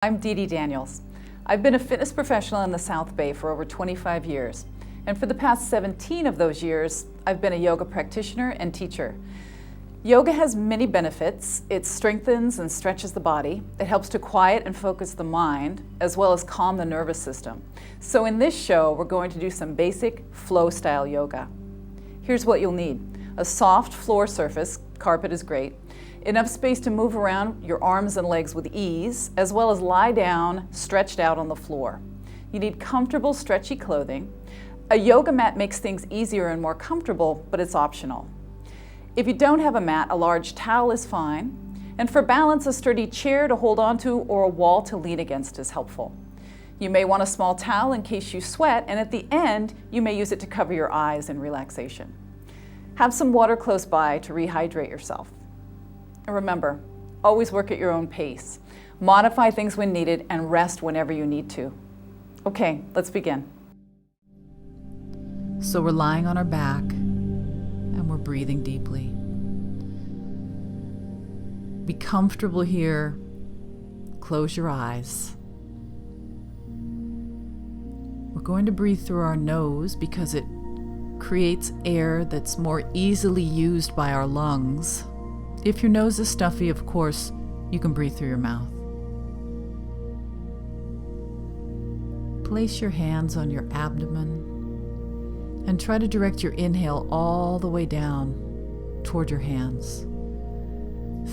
I'm Dee Dee Daniels. I've been a fitness professional in the South Bay for over 25 years, and for the past 17 of those years, I've been a yoga practitioner and teacher. Yoga has many benefits. It strengthens and stretches the body. It helps to quiet and focus the mind, as well as calm the nervous system. So in this show, we're going to do some basic flow-style yoga. Here's what you'll need. A soft floor surface, carpet is great, enough space to move around your arms and legs with ease, as well as lie down, stretched out on the floor. You need comfortable, stretchy clothing. A yoga mat makes things easier and more comfortable, but it's optional. If you don't have a mat, a large towel is fine. And for balance, a sturdy chair to hold onto or a wall to lean against is helpful. You may want a small towel in case you sweat, and at the end, you may use it to cover your eyes in relaxation. Have some water close by to rehydrate yourself. And remember, always work at your own pace. Modify things when needed and rest whenever you need to. Okay, let's begin. So we're lying on our back and we're breathing deeply. Be comfortable here. Close your eyes. We're going to breathe through our nose because it creates air that's more easily used by our lungs. If your nose is stuffy, of course, you can breathe through your mouth. Place your hands on your abdomen and try to direct your inhale all the way down toward your hands.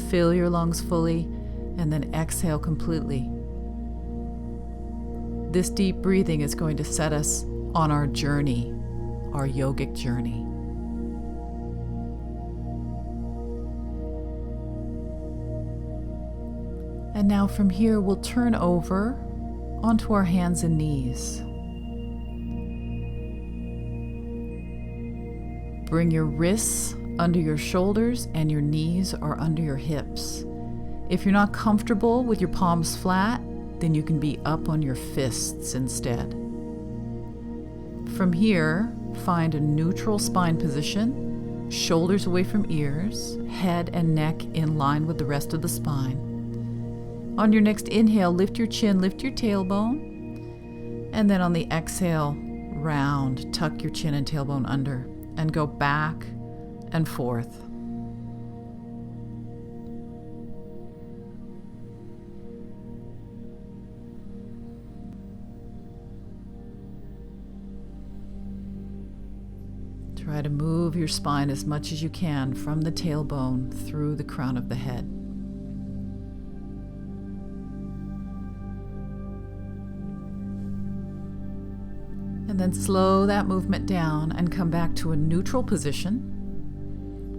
Fill your lungs fully and then exhale completely. This deep breathing is going to set us on our journey, our yogic journey. And now from here, we'll turn over onto our hands and knees. Bring your wrists under your shoulders and your knees are under your hips. If you're not comfortable with your palms flat, then you can be up on your fists instead. From here, find a neutral spine position, shoulders away from ears, head and neck in line with the rest of the spine. On your next inhale, lift your chin, lift your tailbone, and then on the exhale, round, tuck your chin and tailbone under, and go back and forth. Try to move your spine as much as you can from the tailbone through the crown of the head. And then slow that movement down and come back to a neutral position.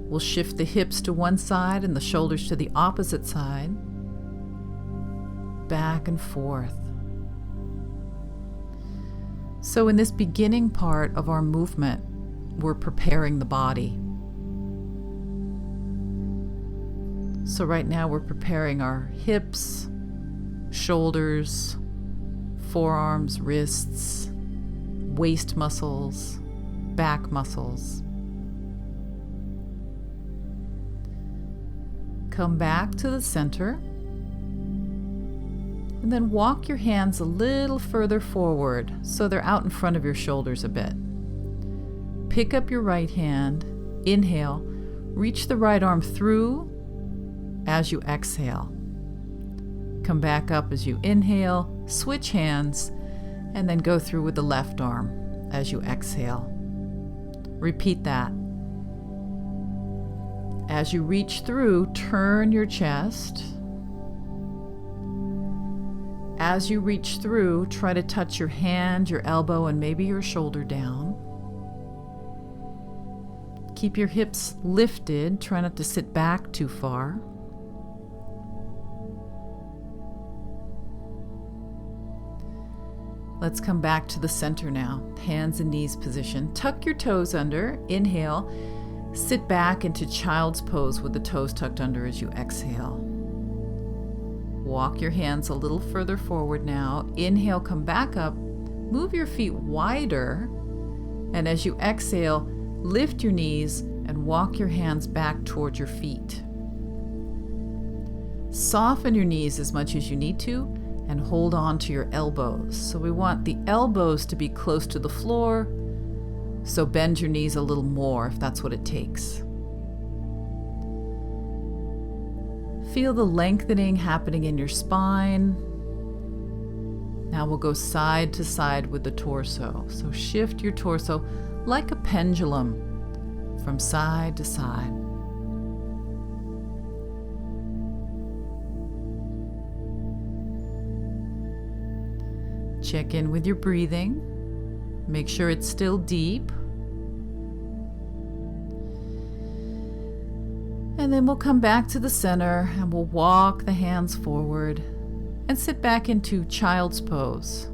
We'll shift the hips to one side and the shoulders to the opposite side. Back and forth. So in this beginning part of our movement, we're preparing the body. So right now we're preparing our hips, shoulders, forearms, wrists, waist muscles, back muscles. Come back to the center and then walk your hands a little further forward so they're out in front of your shoulders a bit. Pick up your right hand, inhale, reach the right arm through as you exhale. Come back up as you inhale, switch hands, and then go through with the left arm as you exhale. Repeat that. As you reach through, turn your chest. As you reach through, try to touch your hand, your elbow, and maybe your shoulder down. Keep your hips lifted. Try not to sit back too far. Let's come back to the center now. Hands and knees position. Tuck your toes under. Inhale. Sit back into child's pose with the toes tucked under as you exhale. Walk your hands a little further forward now. Inhale, come back up. Move your feet wider. And as you exhale, lift your knees and walk your hands back towards your feet. Soften your knees as much as you need to and hold on to your elbows. So we want the elbows to be close to the floor, so bend your knees a little more if that's what it takes. Feel the lengthening happening in your spine. Now we'll go side to side with the torso. So shift your torso like a pendulum from side to side. Check in with your breathing. Make sure it's still deep. And then we'll come back to the center and we'll walk the hands forward and sit back into child's pose.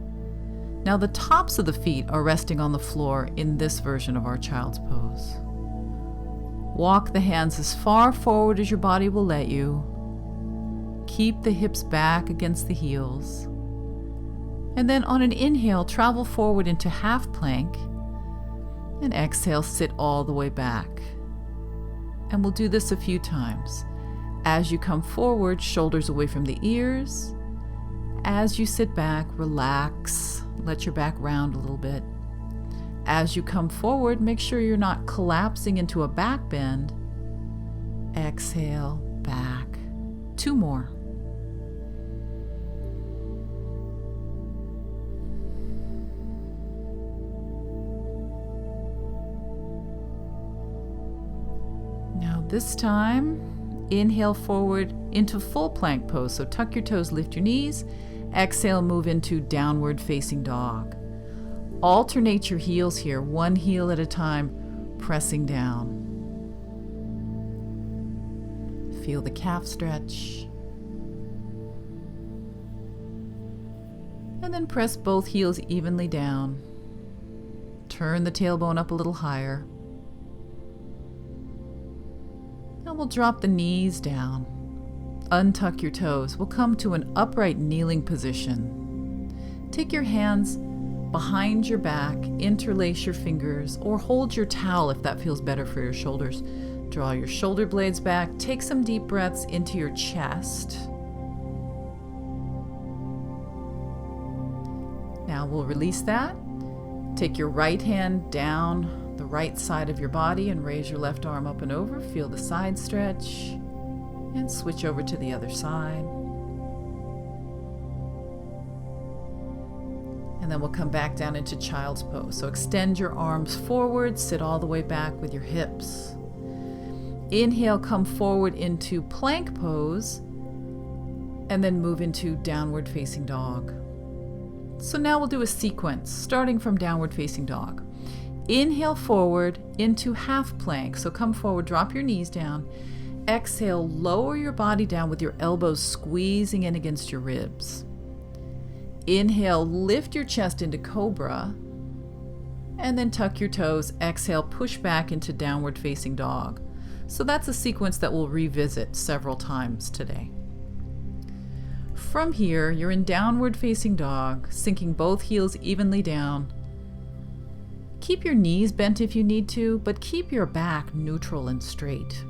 Now the tops of the feet are resting on the floor in this version of our child's pose. Walk the hands as far forward as your body will let you. Keep the hips back against the heels. And then on an inhale, travel forward into half plank. And exhale, sit all the way back. And we'll do this a few times. As you come forward, shoulders away from the ears. As you sit back, relax. Let your back round a little bit. As you come forward, make sure you're not collapsing into a back bend. Exhale, back. 2 more. Now this time, inhale forward into full plank pose. So tuck your toes, lift your knees. Exhale, move into downward facing dog. Alternate your heels here, one heel at a time, pressing down. Feel the calf stretch. And then press both heels evenly down. Turn the tailbone up a little higher. Now we'll drop the knees down. Untuck your toes. We'll come to an upright kneeling position. Take your hands behind your back, interlace your fingers, or hold your towel if that feels better for your shoulders. Draw your shoulder blades back. Take some deep breaths into your chest. Now we'll release that. Take your right hand down the right side of your body and raise your left arm up and over. Feel the side stretch. And switch over to the other side. And then we'll come back down into child's pose. So extend your arms forward, sit all the way back with your hips. Inhale, come forward into plank pose, and then move into downward facing dog. So now we'll do a sequence, starting from downward facing dog. Inhale forward into half plank. So come forward, drop your knees down. Exhale, lower your body down with your elbows squeezing in against your ribs. Inhale, lift your chest into cobra, and then tuck your toes. Exhale, push back into downward facing dog. So that's a sequence that we'll revisit several times today. From here, you're in downward facing dog, sinking both heels evenly down. Keep your knees bent if you need to, but keep your back neutral and straight.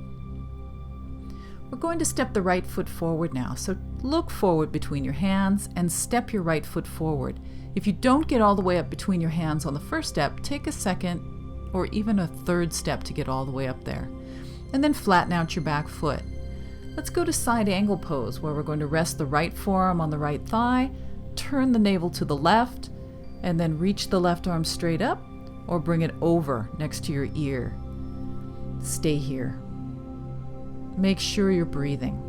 We're going to step the right foot forward now, so look forward between your hands and step your right foot forward. If you don't get all the way up between your hands on the first step, take a second or even a third step to get all the way up there. And then flatten out your back foot. Let's go to side angle pose, where we're going to rest the right forearm on the right thigh, turn the navel to the left, and then reach the left arm straight up or bring it over next to your ear. Stay here. Make sure you're breathing.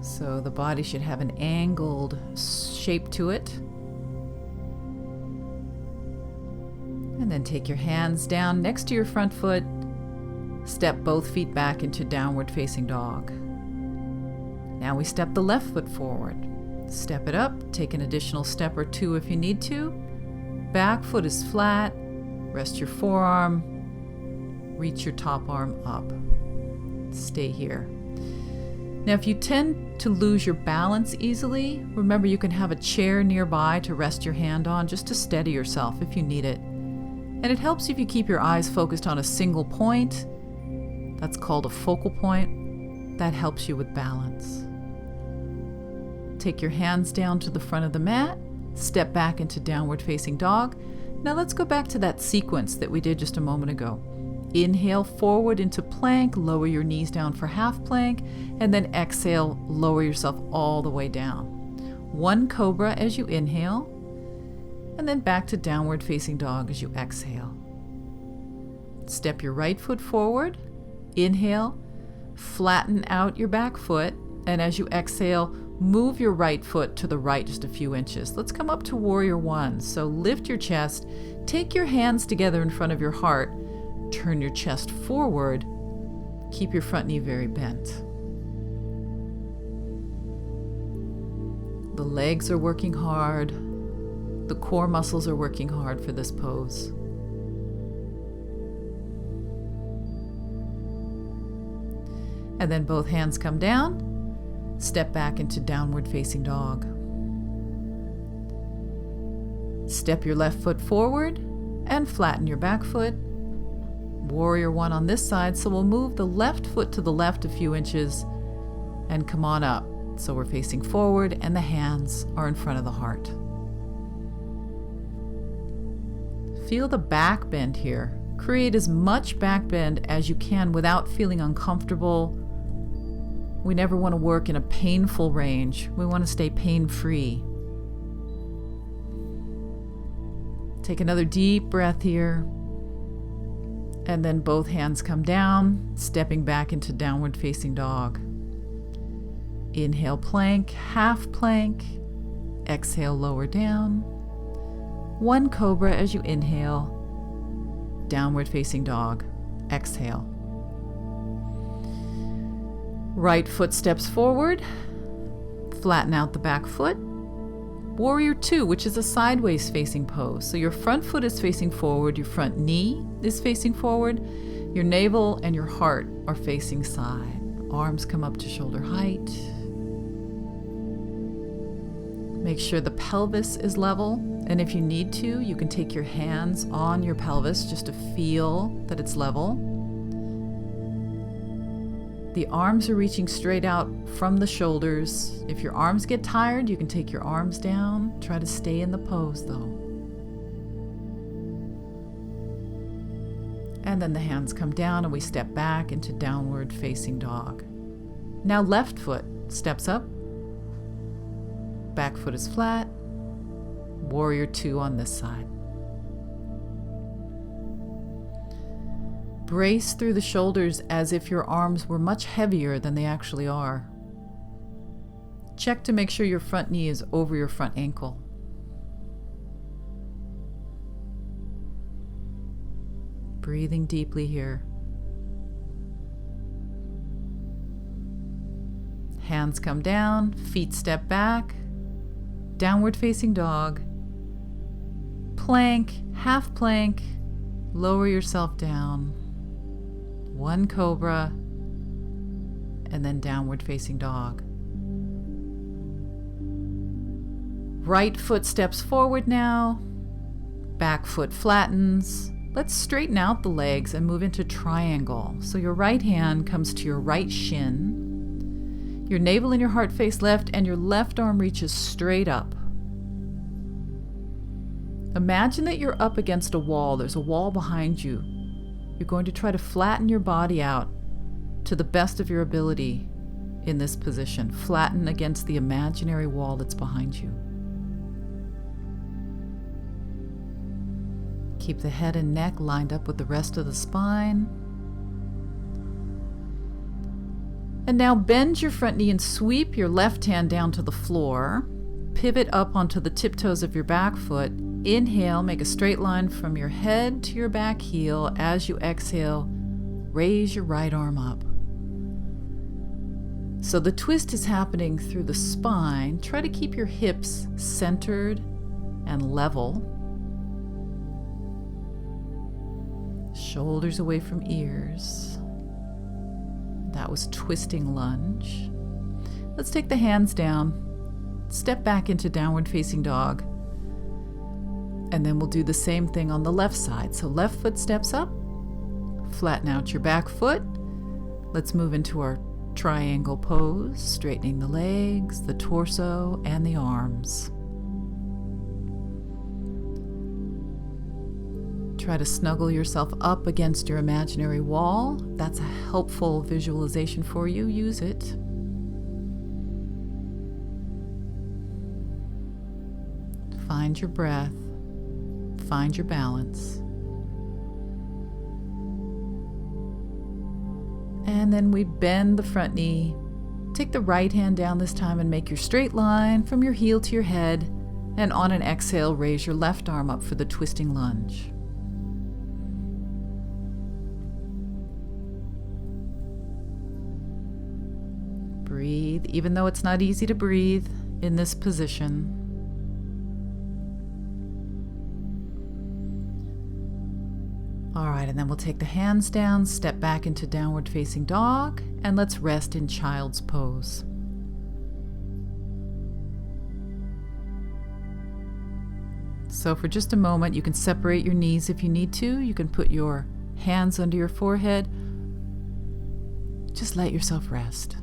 So the body should have an angled shape to it. And then take your hands down next to your front foot. Step both feet back into downward facing dog. Now we step the left foot forward. Step it up, take an additional step or two if you need to. Back foot is flat. Rest your forearm, reach your top arm up. Stay here. Now, if you tend to lose your balance easily, remember you can have a chair nearby to rest your hand on just to steady yourself if you need it. And it helps if you keep your eyes focused on a single point. That's called a focal point. That helps you with balance. Take your hands down to the front of the mat, step back into downward facing dog. Now let's go back to that sequence that we did just a moment ago. Inhale forward into plank, lower your knees down for half plank, and then exhale, lower yourself all the way down. One cobra as you inhale, and then back to downward facing dog as you exhale. Step your right foot forward, inhale, flatten out your back foot, and as you exhale, move your right foot to the right just a few inches. Let's come up to warrior one. So lift your chest, take your hands together in front of your heart, turn your chest forward, keep your front knee very bent. The legs are working hard, the core muscles are working hard for this pose. And then both hands come down, step back into downward facing dog. Step your left foot forward and flatten your back foot. Warrior one on this side, so we'll move the left foot to the left a few inches and come on up. So we're facing forward and the hands are in front of the heart. Feel the back bend here. Create as much back bend as you can without feeling uncomfortable. We never want to work in a painful range. We want to stay pain-free. Take another deep breath here. And then both hands come down, stepping back into downward facing dog. Inhale, plank, half plank. Exhale, lower down. One cobra as you inhale. Downward facing dog. Exhale. Right foot steps forward. Flatten out the back foot. Warrior two, which is a sideways facing pose. So your front foot is facing forward, your front knee is facing forward, your navel and your heart are facing side. Arms come up to shoulder height. Make sure the pelvis is level, and if you need to, you can take your hands on your pelvis just to feel that it's level. The arms are reaching straight out from the shoulders. If your arms get tired, you can take your arms down. Try to stay in the pose though. And then the hands come down and we step back into downward facing dog. Now left foot steps up. Back foot is flat. Warrior two on this side. Brace through the shoulders as if your arms were much heavier than they actually are. Check to make sure your front knee is over your front ankle. Breathing deeply here. Hands come down, feet step back, downward facing dog, plank, half plank, lower yourself down. One cobra, and then downward facing dog. Right foot steps forward now. Back foot flattens. Let's straighten out the legs and move into triangle. So your right hand comes to your right shin. Your navel and your heart face left, and your left arm reaches straight up. Imagine that you're up against a wall. There's a wall behind you. You're going to try to flatten your body out to the best of your ability in this position. Flatten against the imaginary wall that's behind you. Keep the head and neck lined up with the rest of the spine. And now bend your front knee and sweep your left hand down to the floor. Pivot up onto the tiptoes of your back foot. Inhale, make a straight line from your head to your back heel. As you exhale, raise your right arm up. So the twist is happening through the spine. Try to keep your hips centered and level. Shoulders away from ears. That was twisting lunge. Let's take the hands down. Step back into downward facing dog. And then we'll do the same thing on the left side. So left foot steps up. Flatten out your back foot. Let's move into our triangle pose, straightening the legs, the torso, and the arms. Try to snuggle yourself up against your imaginary wall. That's a helpful visualization for you. Use it. Find your breath. Find your balance. And then we bend the front knee. Take the right hand down this time and make your straight line from your heel to your head. And on an exhale, raise your left arm up for the twisting lunge. Breathe, even though it's not easy to breathe in this position. All right, and then we'll take the hands down, step back into downward facing dog, and let's rest in child's pose. So for just a moment, you can separate your knees if you need to. You can put your hands under your forehead. Just let yourself rest.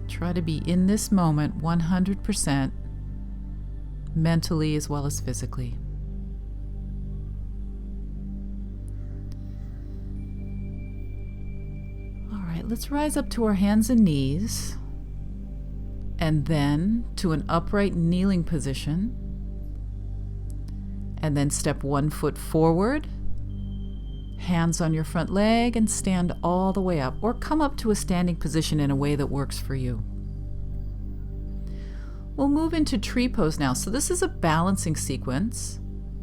Try to be in this moment 100%, mentally as well as physically. All right, let's rise up to our hands and knees, and then to an upright kneeling position, and then step one foot forward, hands on your front leg, and stand all the way up, or come up to a standing position in a way that works for you. We'll move into tree pose now. So this is a balancing sequence.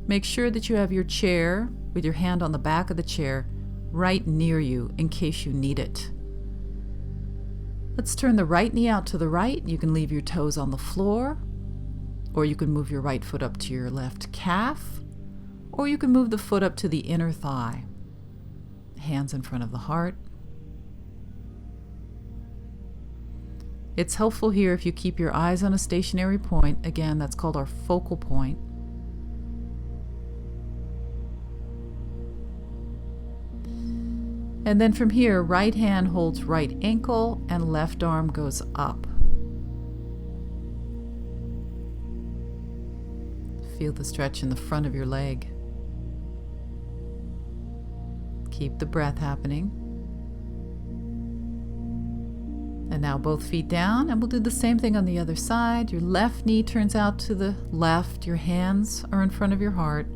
Make sure that you have your chair with your hand on the back of the chair right near you in case you need it. Let's turn the right knee out to the right. You can leave your toes on the floor, or you can move your right foot up to your left calf, or you can move the foot up to the inner thigh. Hands in front of the heart. It's helpful here if you keep your eyes on a stationary point. Again, that's called our focal point. And then from here, right hand holds right ankle and left arm goes up. Feel the stretch in the front of your leg. Keep the breath happening. And now both feet down, and we'll do the same thing on the other side. Your left knee turns out to the left, your hands are in front of your heart,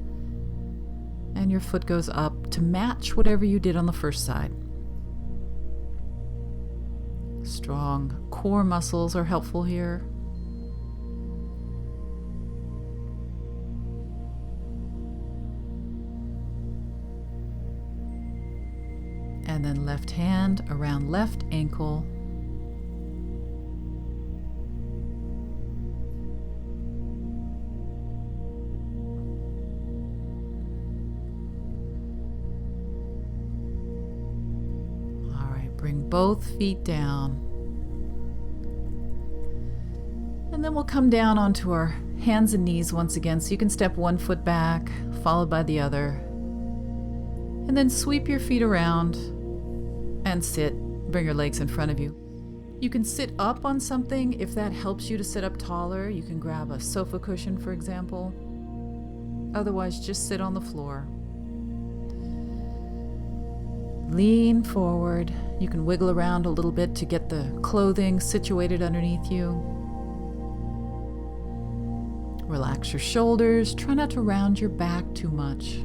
and your foot goes up to match whatever you did on the first side. Strong core muscles are helpful here. And then left hand around left ankle. Bring both feet down. And then we'll come down onto our hands and knees once again. So you can step one foot back, followed by the other. And then sweep your feet around and sit. Bring your legs in front of you. You can sit up on something if that helps you to sit up taller. You can grab a sofa cushion, for example. Otherwise, just sit on the floor. Lean forward. You can wiggle around a little bit to get the clothing situated underneath you. Relax your shoulders. Try not to round your back too much.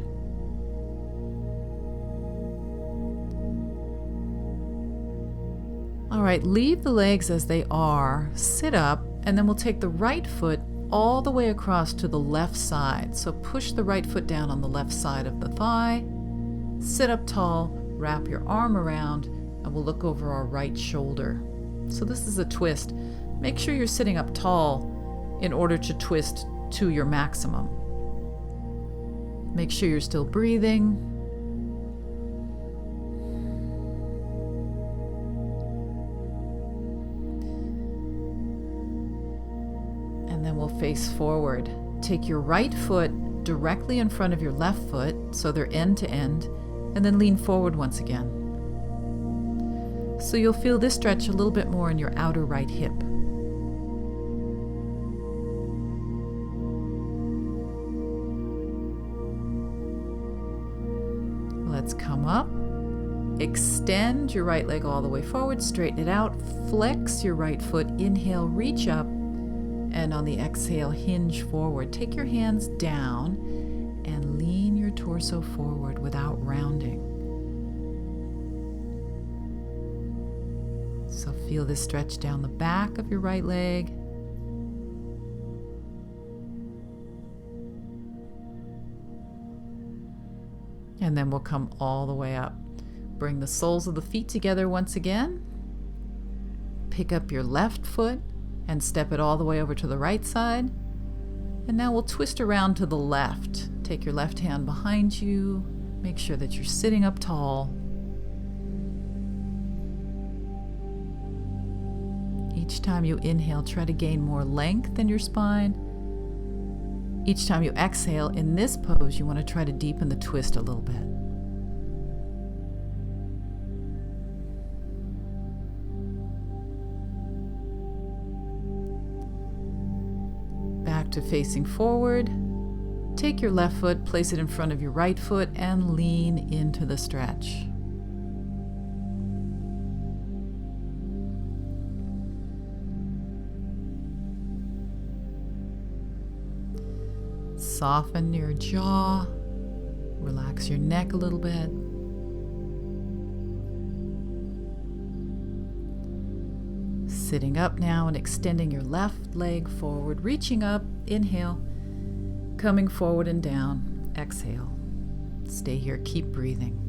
All right, leave the legs as they are. Sit up, and then we'll take the right foot all the way across to the left side. So push the right foot down on the left side of the thigh. Sit up tall. Wrap your arm around, and we'll look over our right shoulder. So this is a twist. Make sure you're sitting up tall in order to twist to your maximum. Make sure you're still breathing. And then we'll face forward. Take your right foot directly in front of your left foot, so they're end to end, and then lean forward once again. So you'll feel this stretch a little bit more in your outer right hip. Let's come up. Extend your right leg all the way forward, straighten it out, flex your right foot, inhale, reach up, and on the exhale, hinge forward. Take your hands down and lean your torso forward without rounding. So feel this stretch down the back of your right leg. And then we'll come all the way up. Bring the soles of the feet together once again. Pick up your left foot and step it all the way over to the right side. And now we'll twist around to the left. Take your left hand behind you. Make sure that you're sitting up tall. Each time you inhale, try to gain more length in your spine. Each time you exhale, in this pose, you want to try to deepen the twist a little bit. Back to facing forward. Take your left foot, place it in front of your right foot, and lean into the stretch. Soften your jaw, relax your neck a little bit. Sitting up now and extending your left leg forward, reaching up, inhale, coming forward and down, exhale. Stay here, keep breathing.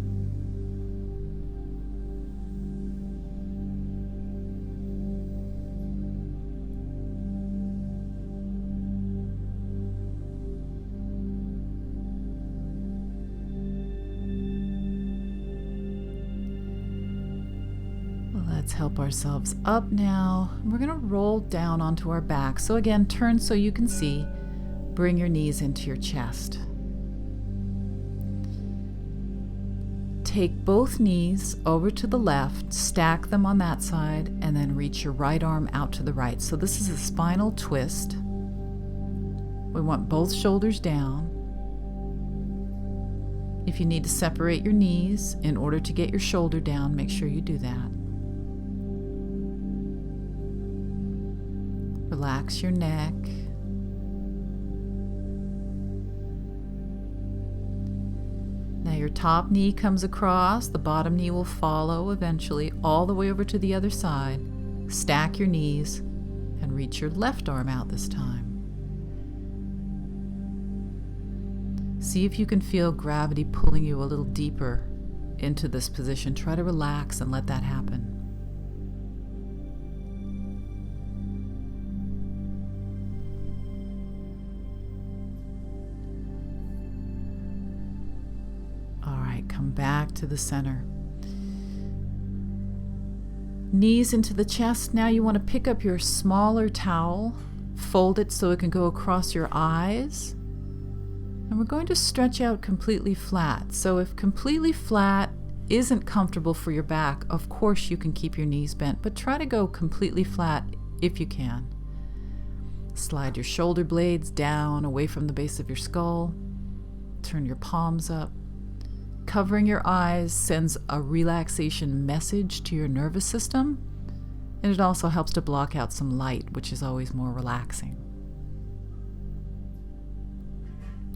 Let's help ourselves up now. We're going to roll down onto our back. So again, turn so you can see. Bring your knees into your chest. Take both knees over to the left, stack them on that side, and then reach your right arm out to the right. So this is a spinal twist. We want both shoulders down. If you need to separate your knees in order to get your shoulder down, make sure you do that. Relax your neck. Now your top knee comes across, the bottom knee will follow eventually all the way over to the other side. Stack your knees and reach your left arm out this time. See if you can feel gravity pulling you a little deeper into this position. Try to relax and let that happen. Come back to the center. Knees into the chest. Now you want to pick up your smaller towel, fold it so it can go across your eyes, and we're going to stretch out completely flat. So if completely flat isn't comfortable for your back, of course you can keep your knees bent, but try to go completely flat if you can. Slide your shoulder blades down away from the base of your skull. Turn your palms up. Covering your eyes sends a relaxation message to your nervous system, and it also helps to block out some light, which is always more relaxing.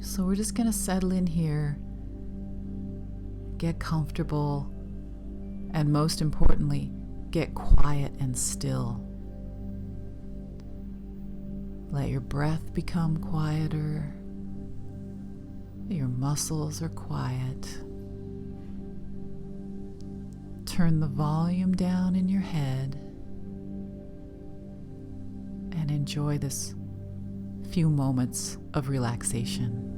So we're just going to settle in here, get comfortable, and most importantly, get quiet and still. Let your breath become quieter. Your muscles are quiet. Turn the volume down in your head and enjoy this few moments of relaxation.